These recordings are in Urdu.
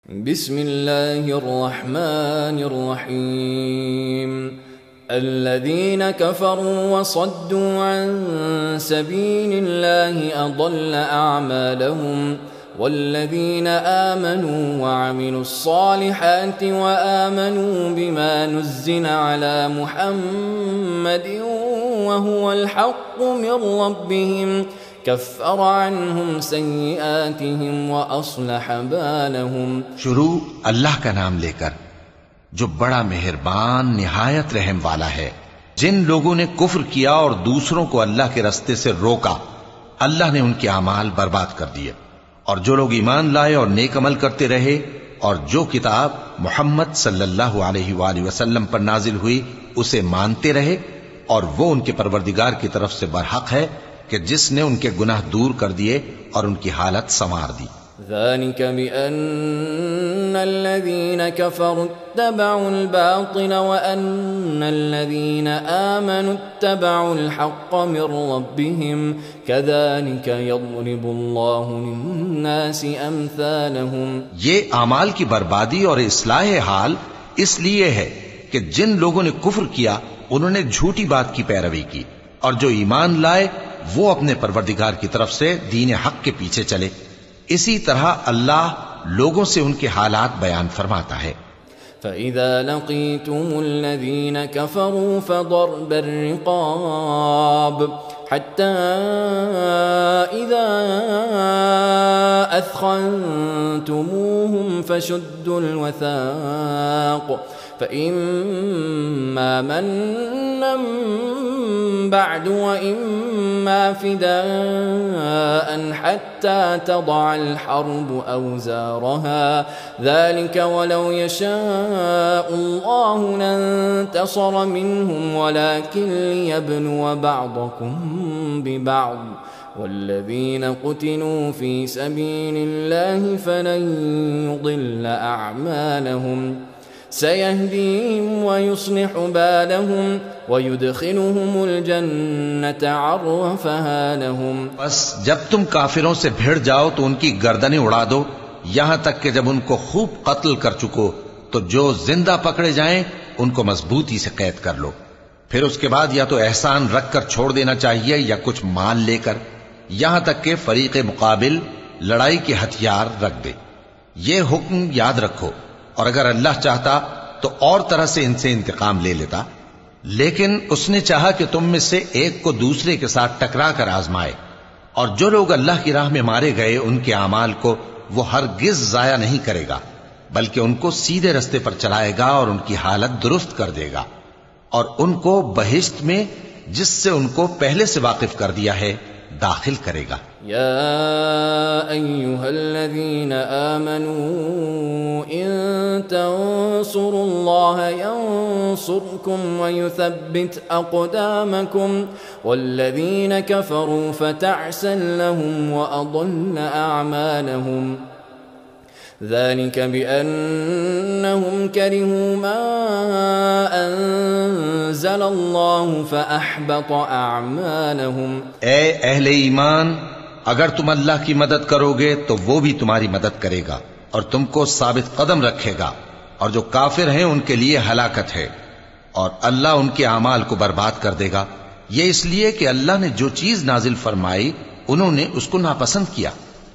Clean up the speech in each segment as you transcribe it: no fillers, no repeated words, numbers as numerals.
بسم الله الرحمن الرحيم الذين كفروا وصدوا عن سبيل الله أضل أعمالهم والذين آمنوا وعملوا الصالحات وآمنوا بما نزل على محمد وهو الحق من ربهم كفر عنهم سيئاتهم وأصلح بالهم. شروع اللہ کا نام لے کر جو بڑا مہربان نہایت رحم والا ہے. جن لوگوں نے کفر کیا اور دوسروں کو اللہ کے رستے سے روکا اللہ نے ان کے اعمال برباد کر دیے، اور جو لوگ ایمان لائے اور نیک عمل کرتے رہے اور جو کتاب محمد صلی اللہ علیہ وآلہ وسلم پر نازل ہوئی اسے مانتے رہے، اور وہ ان کے پروردگار کی طرف سے برحق ہے کہ جس نے ان کے گناہ دور کر دیے اور ان کی حالت سنوار دی. ذلك بأن الذين كفروا اتبعوا الباطل وأن الذين آمنوا اتبعوا الحق من ربهم كذلك يضرب الله للناس أمثالهم. یہ اعمال کی بربادی اور اصلاح حال اس لیے ہے کہ جن لوگوں نے کفر کیا انہوں نے جھوٹی بات کی پیروی کی، اور جو ایمان لائے وہ اپنے پروردگار کی طرف سے دین حق کے پیچھے چلے. اسی طرح اللہ لوگوں سے ان کے حالات بیان فرماتا ہے. فَإِذَا لَقِيتُمُ الَّذِينَ كَفَرُوا فَضَرْبَ الرِّقَابِ حَتَّى إِذَا أَثْخَنْتُمُوهُمْ فَشُدُّوا الْوَثَاقَ فَإِمَّا مَنًّا بَعْدُ وَإِمَّا فِدَاءً حَتَّى تَضَعَ الْحَرْبُ أَوْزَارَهَا ذَلِكَ وَلَوْ يَشَاءُ اللَّهُ لَانتَصَرَ مِنْهُمْ وَلَكِنْ لِيَبْلُوَ بَعْضَكُمْ بِبَعْضٍ والذين قتلوا في سبيل الله فلن يضل أعمالهم سيهديهم ويصلح بالهم ويدخلهم الجنة عرفها لهم. بس جب تم کافروں سے بھیڑ جاؤ تو ان کی گردنیں اڑا دو یہاں تک کہ جب ان کو خوب قتل کر چکو تو جو زندہ پکڑے جائیں ان کو مضبوطی سے قید کر لو. پھر اس کے بعد یا تو احسان رکھ کر چھوڑ دینا چاہیے یا کچھ مال لے کر، یہاں تک کہ فریق مقابل لڑائی کے ہتھیار رکھ دے. یہ حکم یاد رکھو، اور اگر اللہ چاہتا تو اور طرح سے ان سے انتقام لے لیتا، لیکن اس نے چاہا کہ تم میں سے ایک کو دوسرے کے ساتھ ٹکرا کر آزمائے. اور جو لوگ اللہ کی راہ میں مارے گئے ان کے اعمال کو وہ ہرگز ضائع نہیں کرے گا، بلکہ ان کو سیدھے رستے پر چلائے گا اور ان کی حالت درست کر دے گا، اور ان کو بہشت میں جس سے ان کو پہلے سے واقف کر دیا ہے داخل کرے گا. يا أيها الذين آمنوا إن تنصروا الله ينصركم ويثبت أقدامكم والذين كفروا فتعسا لهم وأضل أعمالهم ذلك بأنهم كرهوا ما أنزل الله فأحبط أعمالهم. اے اہل ایمان، اگر تم اللہ کی مدد کرو گے تو وہ بھی تمہاری مدد کرے گا اور تم کو ثابت قدم رکھے گا، اور جو کافر ہیں ان کے لیے ہلاکت ہے، اور اللہ ان کے اعمال کو برباد کر دے گا. یہ اس لیے کہ اللہ نے جو چیز نازل فرمائی انہوں نے اس کو ناپسند کیا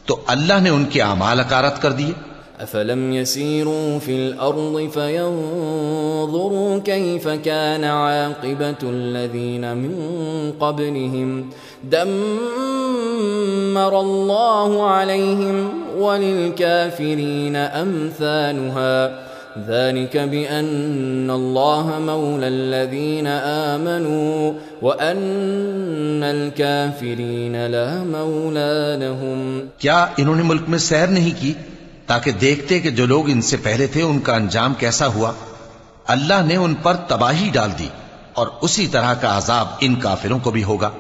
تو اللہ نے ان کے اعمال اکارت کر دیے. أفلم يسيروا في الأرض فينظروا كيف كان عاقبة الذين من قبلهم دمر الله عليهم وللكافرين أمثالها ذلك بأن الله مولى الذين آمنوا وأن الكافرين لا مولى لهم. کیا انہوں نے ملک میں سیر نہیں کی تاکہ دیکھتے کہ جو لوگ ان سے پہلے تھے ان کا انجام کیسا ہوا؟ اللہ نے ان پر تباہی ڈال دی اور اسی طرح کا عذاب ان کافروں کو بھی ہوگا.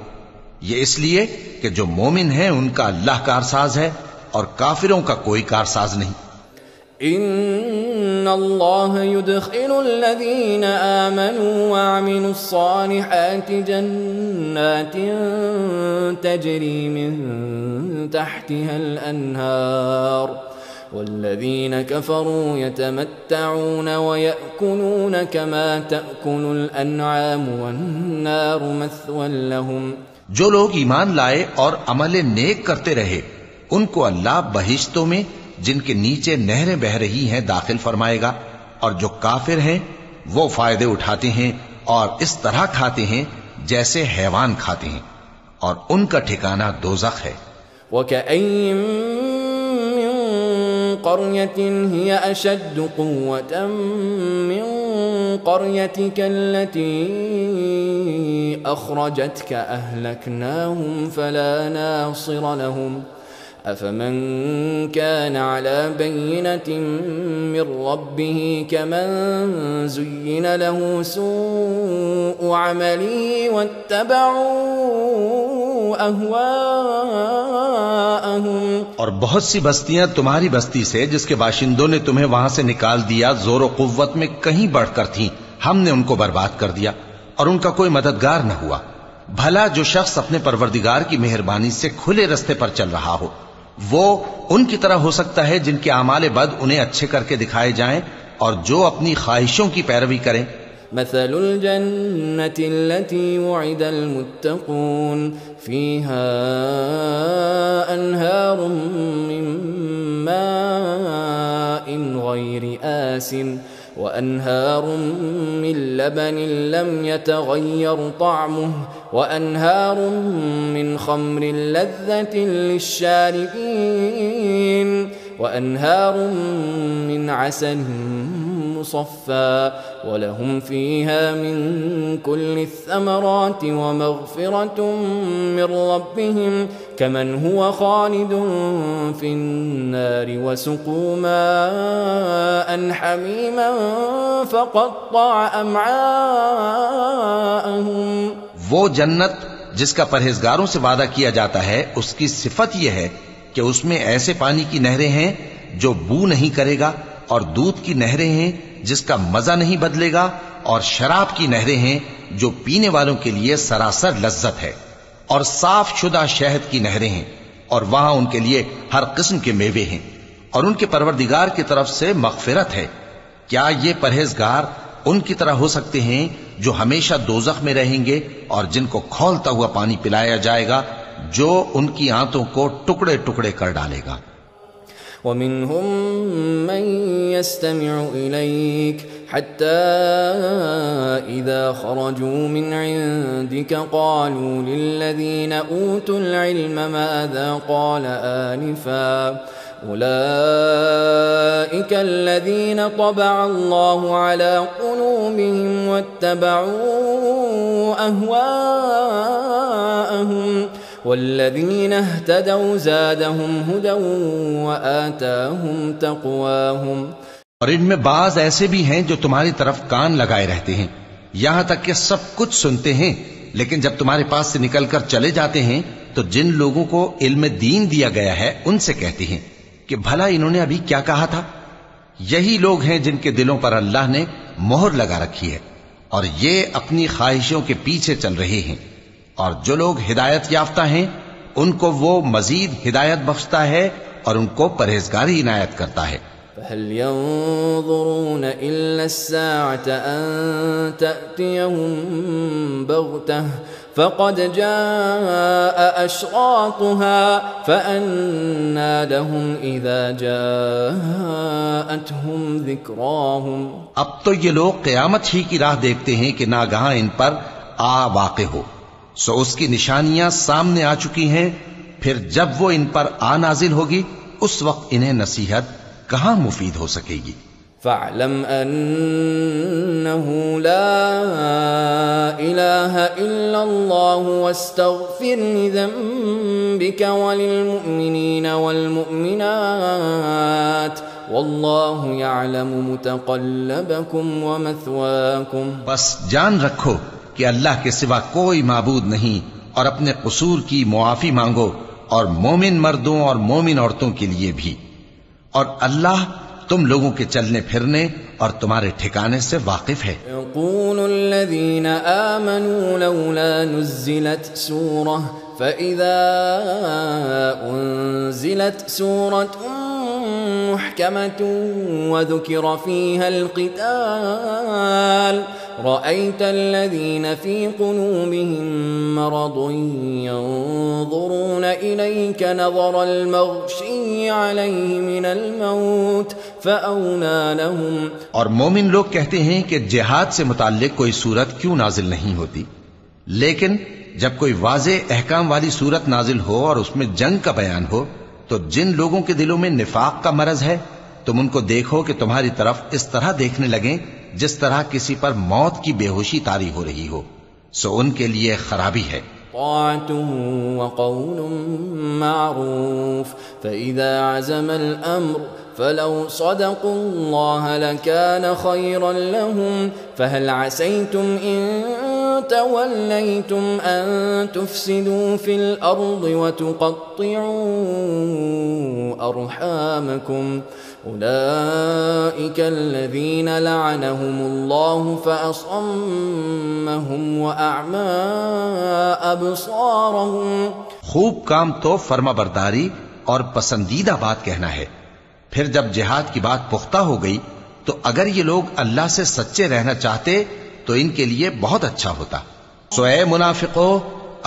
یہ اس لیے کہ جو مومن ہیں ان کا اللہ کارساز ہے اور کافروں کا کوئی کارساز نہیں. ان اللہ يدخل الذین آمنوا وعملوا الصالحات جنات تجری من تحتها الانہار والذين كفروا يتمتعون ويأكلون كما تأكل الأنعام والنار مثوى لهم. جو لوگ ایمان لائے اور عمل نیک کرتے رہے ان کو اللہ بہشتوں میں جن کے نیچے نہریں بہ رہی ہیں داخل فرمائے گا، اور جو کافر ہیں وہ فائدے اٹھاتے ہیں اور اس طرح کھاتے ہیں جیسے حیوان کھاتے ہیں، اور ان کا ٹھکانہ دوزخ ہے. وَكَأَيٍّ مِّن قَرْيَةٍ هِيَ أَشَدُّ قُوَّةً مِّن قَرْيَتِكَ الَّتِي أَخْرَجَتْكَ أَهْلَكْنَاهُمْ فَلَا نَاصِرَ لَهُمْ. أَفَمَنْ كَانَ عَلَى بَيِّنَةٍ مِّن رَّبِّهِ كَمَنْ زُيِّنَ له سُوءُ عَمَلِهِ وَاتَّبَعُوا أَهْوَاءَهُمْ. اور بہت سی بستیاں تمہاری بستی سے جس کے باشندوں نے تمہیں وہاں سے نکال دیا زور و قوت میں کہیں بڑھ کر تھیں، ہم نے ان کو برباد کر دیا اور ان کا کوئی مددگار نہ ہوا. بھلا جو شخص اپنے پروردگار کی مہربانی سے کھلے رستے پر چل رہا ہو وہ ان کی طرح ہو سکتا ہے جن کے اعمال بد انہیں اچھے کر کے دکھائے جائیں اور جو اپنی خواہشوں کی پیروی کریں. مثل الجنة التي وعد المتقون فيها أنهار من ماء غير آسن وأنهار من لبن لم يتغير طعمه وأنهار من خمر لذة للشاربين وأنهار من عسل مصفى ولهم فيها من كل الثمرات ومغفرة من ربهم كمن هو خالد في النار وسقوا ماء حميما فقطع أمعاءهم. وہ جنت جس کا پرہیزگاروں سے وعدہ کیا جاتا ہے اس کی صفت یہ ہے کہ اس میں ایسے پانی کی نہریں ہیں جو بو نہیں کرے گا، اور دودھ کی نہریں ہیں جس کا مزہ نہیں بدلے گا، اور شراب کی نہریں ہیں جو پینے والوں کے لیے سراسر لذت ہے، اور صاف شدہ شہد کی نہریں ہیں، اور وہاں ان کے لیے ہر قسم کے میوے ہیں، اور ان کے پروردگار کی طرف سے مغفرت ہے. کیا یہ پرہیزگار ان کی طرح ہو سکتے ہیں جو ہمیشہ دوزخ میں رہیں گے اور جن کو کھولتا ہوا پانی پلایا جائے گا جو ان کی آنتوں کو ٹکڑے ٹکڑے کر ڈالے گا. ومنهم من يستمع إليك حتى إذا خرجوا من عندك قالوا للذين أوتوا العلم ماذا قال آنفا أولئك الذين طبع الله على قلوبهم واتبعوا أهواءهم والذين اهتدوا زادهم هدى وآتاهم تقواهم. اور ان میں بعض ایسے بھی ہیں جو تمہاری طرف کان لگائے رہتے ہیں یہاں تک کہ سب کچھ سنتے ہیں، لیکن جب تمہارے پاس سے نکل کر چلے جاتے ہیں تو جن لوگوں کو علم دین دیا گیا ہے ان سے کہتے ہیں کہ بھلا انہوں نے ابھی کیا کہا تھا. یہی لوگ ہیں جن کے دلوں پر اللہ نے مہر لگا رکھی ہے اور یہ اپنی خواہشوں کے پیچھے چل رہے ہیں، اور جو لوگ ہدایت یافتہ ہیں ان کو وہ مزید ہدایت بخشتا ہے اور ان کو پرہیزگاری عنایت کرتا ہے. فهل ينظرون إلا الساعة أن تأتيهم بغتة فقد جاء أشراطها فأنى لهم إذا جاءتهم ذكراهم. اب تو یہ لوگ قیامت ہی کی راہ دیکھتے ہیں کہ ناگہاں ان پر آ واقع ہو، سو اس کی نشانیاں سامنے آ چکی ہیں، پھر جب وہ ان پر آ نازل ہوگی اس وقت انہیں نصیحت کہاں مفید ہو سکے گی. فاعلم انه لا اله الا الله واستغفر لذنبك وللمؤمنين والمؤمنات والله يعلم متقلبكم ومثواكم. بس جان رکھو کہ اللہ کے سوا کوئی معبود نہیں، اور اپنے قصور کی معافی مانگو، اور مومن مردوں اور مومن عورتوں کے لیے بھی، اور اللہ تم لوگوں کے چلنے پھرنے اور تمہارے ٹھکانے سے واقف ہے. يقول الذين آمنوا لولا نزلت سورة فإذا أنزلت سورة محكمة وذكر فيها القتال رأيت الذين في قلوبهم مرض ينظرون إليك نظر المغشي عليه من الموت فأولى لهم. اور مومن لوگ کہتے ہیں کہ جہاد سے متعلق کوئی صورت کیوں نازل نہیں ہوتی، لیکن جب کوئی واضح احکام والی صورت نازل ہو اور اس میں جنگ کا بیان ہو تو جن لوگوں کے دلوں میں نفاق کا مرض ہے تم ان کو دیکھو کہ تمہاری طرف اس طرح دیکھنے لگیں جس طرح کسی پر موت کی بے ہوشی طاری ہو رہی ہو، سو ان کے لیے خرابی ہے. طاعة وقول معروف فإذا عزم الأمر فلو صدقوا الله لكان خيرا لهم فهل عسيتم إن توليتم أن تفسدوا في الأرض وتقطعوا أرحامكم أولئك الذين لعنهم الله فأصمهم وأعمى أبصارهم. خوب کام تو فرما برداری اور پسندیدہ بات کہنا ہے. پھر جب جہاد کی بات پختہ ہو گئی تو اگر یہ لوگ اللہ سے سچے رہنا چاہتے تو ان کے لیے بہت اچھا ہوتا. سو اے منافقو،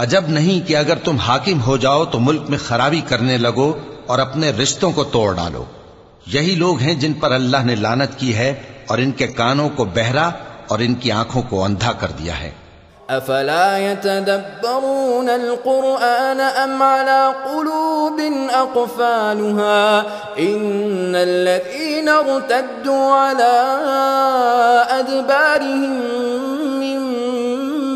عجب نہیں کہ اگر تم حاکم ہو جاؤ تو ملک میں خرابی کرنے لگو اور اپنے رشتوں کو توڑ ڈالو. یہی لوگ ہیں جن پر اللہ نے لعنت کی ہے اور ان کے کانوں کو بہرا اور ان کی آنکھوں کو اندھا کر دیا ہے. افلا يتدبرون القرآن ام على قلوب اقفالها ان الذين ارتدوا على ادبارهم من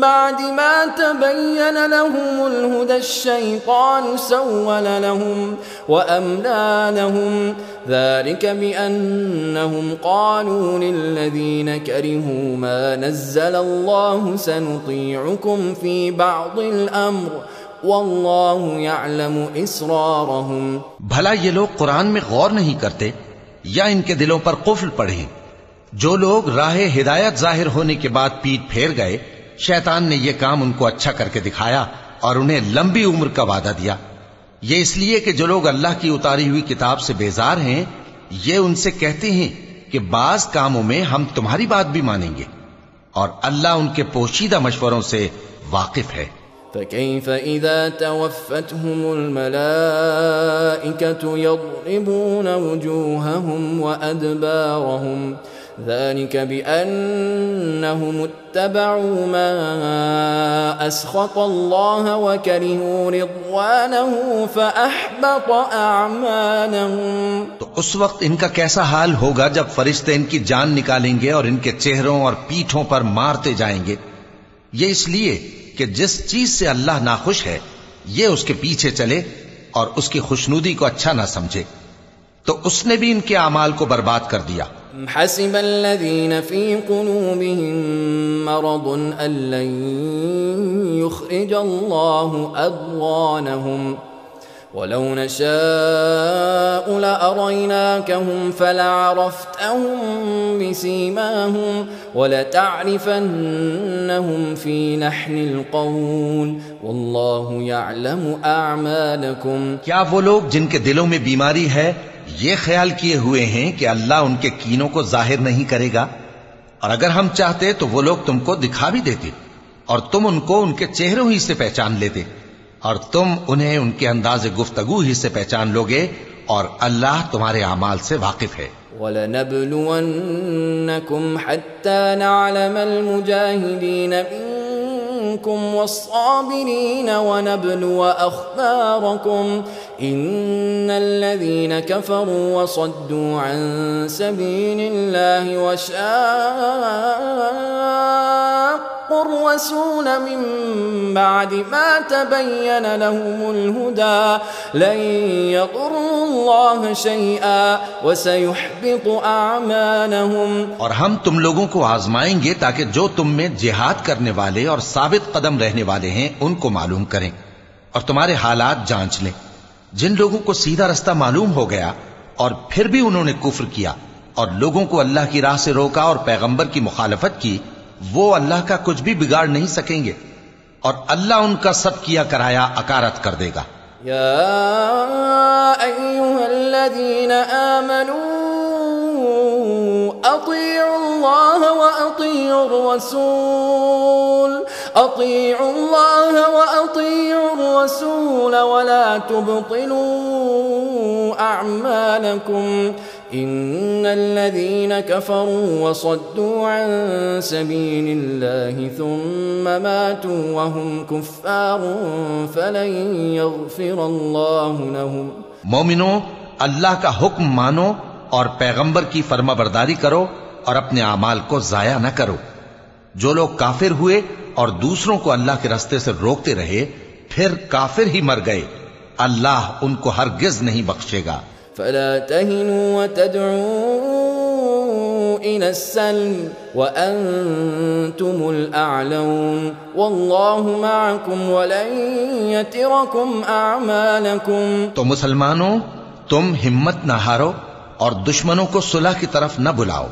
بعد ما تبين لهم الهدى الشيطان سول لهم وأملى لهم ذلك بأنهم قالوا للذين كرهوا ما نزل الله سنطيعكم في بعض الأمر والله يعلم إسرارهم. بھلا یہ لوگ قرآن میں غور نہیں کرتے یا ان کے دلوں پر قفل پڑے؟ جو لوگ راہ ہدایت ظاہر ہونے کے بعد پیٹ پھیر گئے، شیطان نے یہ کام ان کو اچھا کر کے دکھایا اور انہیں لمبی عمر کا وعدہ دیا. یہ اس لیے کہ جو لوگ اللہ کی اتاری ہوئی کتاب سے بیزار ہیں یہ ان سے کہتے ہیں کہ بعض کاموں میں ہم تمہاری بات بھی مانیں گے، اور اللہ ان کے پوشیدہ مشوروں سے واقف ہے. فكيف إذا توفتهم الملائكة يضربون وجوههم وأدبارهم ذلك بأنهم اتبعوا ما أسخط الله وكرهوا رضوانه فأحبط أعمالهم. تو اس وقت ان کا کیسا حال ہوگا جب فرشتے ان کی جان نکالیں گے اور ان کے چہروں اور پیٹھوں پر مارتے جائیں گے. یہ اس لیے کہ جس چیز سے اللہ ناخوش ہے یہ اس کے پیچھے چلے اور اس کی خوشنودی کو اچھا نہ سمجھے، تو اس نے بھی ان کے اعمال کو برباد کر دیا. حسب الذين في قلوبهم مرض أن لن يخرج الله أضغانهم ولو نشاء لأريناكهم فلعرفتهم بسيماهم ولتعرفنهم في لحن القول والله يعلم أعمالكم. کیا وہ لوگ جن کے دلوں میں بیماری ہے یہ خیال کیے ہوئے ہیں کہ اللہ ان کے کینوں کو ظاہر نہیں کرے گا؟ اور اگر ہم چاہتے تو وہ لوگ تم کو دکھا بھی دیتے اور تم ان کو ان کے چہروں ہی سے پہچان لیتے، اور تم انہیں ان کے انداز گفتگو ہی سے پہچان لوگے، اور اللہ تمہارے اعمال سے واقف ہے. وَلَنَبْلُوَنَّكُمْ حَتَّى نَعْلَمَ الْمُجَاهِدِينَ مِنكُمْ وَالصَّابِرِينَ وَنَبْلُوَ أَخْبَارَكُمْ إِنَّ الَّذِينَ كَفَرُوا وَصَدُّوا عَن سَبِيلِ اللَّهِ وَشَاقُّوا الرَّسُولَ مِن بَعْدِ مَا تَبَيَّنَ لَهُمُ الْهُدَى لَن يَضُرُّوا اللَّهَ شَيْئًا وَسَيُحْبِطُ أَعْمَالَهُمْ. اور ہم تم لوگوں کو آزمائیں گے تاکہ جو تم میں جہاد کرنے والے اور ثابت قدم رہنے والے ہیں ان کو معلوم کریں اور تمہارے حالات جانچ لیں. جن لوگوں کو سیدھا رستہ معلوم ہو گیا اور پھر بھی انہوں نے کفر کیا اور لوگوں کو اللہ کی راہ سے روکا اور پیغمبر کی مخالفت کی، وہ اللہ کا کچھ بھی بگاڑ نہیں سکیں گے. اور اللہ ان کا سب کیا کرایا اکارت کر دے گا۔ يا أيها الذين آمنوا أطيعوا الله وأطيعوا الرسول ولا تبطلوا أعمالكم إن الذين كفروا وصدوا عن سبيل الله ثم ماتوا وهم كفار فلن يغفر الله لهم۔ مومنو، اللہ کا حکم مانو اور پیغمبر کی فرما برداری کرو اور اپنے اعمال کو ضائع نہ کرو۔ جو لوگ کافر ہوئے اور دوسروں کو اللہ کے راستے سے روکتے رہے پھر کافر ہی مر گئے، اللہ ان کو ہرگز نہیں بخشے گا۔ فلا تهنوا وتدعوا إلى السلم وأنتم الأعلون والله معكم ولن يتركم أعمالكم۔ تو مسلمانوں، تم ہمت نہ ہارو اور دشمنوں کو صلح کی طرف نہ بلاؤ،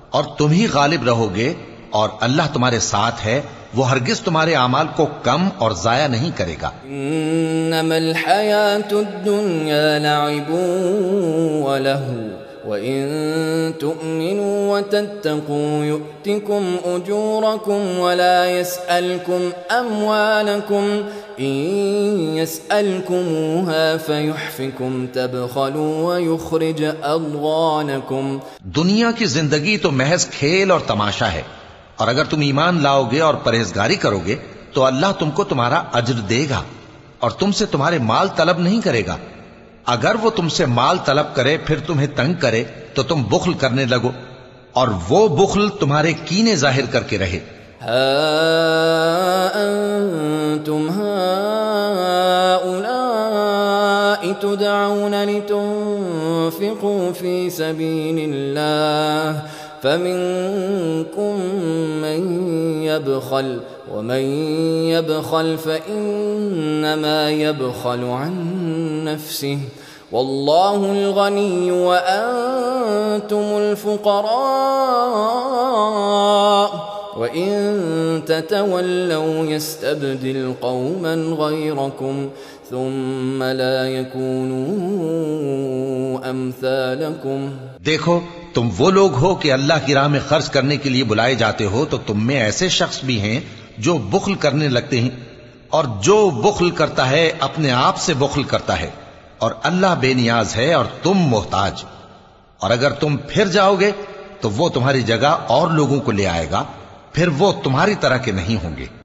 اور تم ہی غالب رہو گے، اور اللہ تمہارے ساتھ ہے، وہ ہرگز تمہارے اعمال کو کم اور ضائع نہیں کرے گا۔ انما الحیاة الدنیا لعب ولہو وَإِن تُؤْمِنُوا وَتَتَّقُوا يُؤْتِكُمْ أُجُورَكُمْ وَلَا يَسْأَلْكُمْ أَمْوَالَكُمْ إِن يَسْأَلْكُمُوهَا فَيُحْفِكُمْ تَبْخَلُوا وَيُخْرِجْ أَضْغَانَكُمْ۔ دنیا کی زندگی تو محض کھیل اور تماشا ہے، اور اگر تم ایمان لاؤ گے اور پرہیزگاری کرو گے تو اللہ تم کو تمہارا اجر دے گا اور تم سے تمہارے مال طلب نہیں کرے گا۔ اگر وہ تم سے مال طلب کرے پھر تمہیں تنگ کرے تو تم بخل کرنے لگو، اور وہ بخل تمہارے کینے ظاہر کر کے رہے۔ ہا انتم هؤلاء تدعون لتنفقوا في سبيل الله فمنكم من يبخل ومن يبخل فإنما يبخل عن نفسه والله الغني وأنتم الفقراء وإن تتولوا يستبدل قوما غيركم ثم لا يكونوا أمثالكم۔ دیکھو، تم وہ لوگ ہو کہ اللہ کی راہ میں خرچ کرنے کے لیے بلائے جاتے ہو، تو تم میں ایسے شخص بھی ہیں جو بخل کرنے لگتے ہیں، اور جو بخل کرتا ہے اپنے آپ سے بخل کرتا ہے، اور اللہ بے نیاز ہے اور تم محتاج۔ اور اگر تم پھر جاؤ گے تو وہ تمہاری جگہ اور لوگوں کو لے آئے گا، پھر وہ تمہاری طرح کے نہیں ہوں گے۔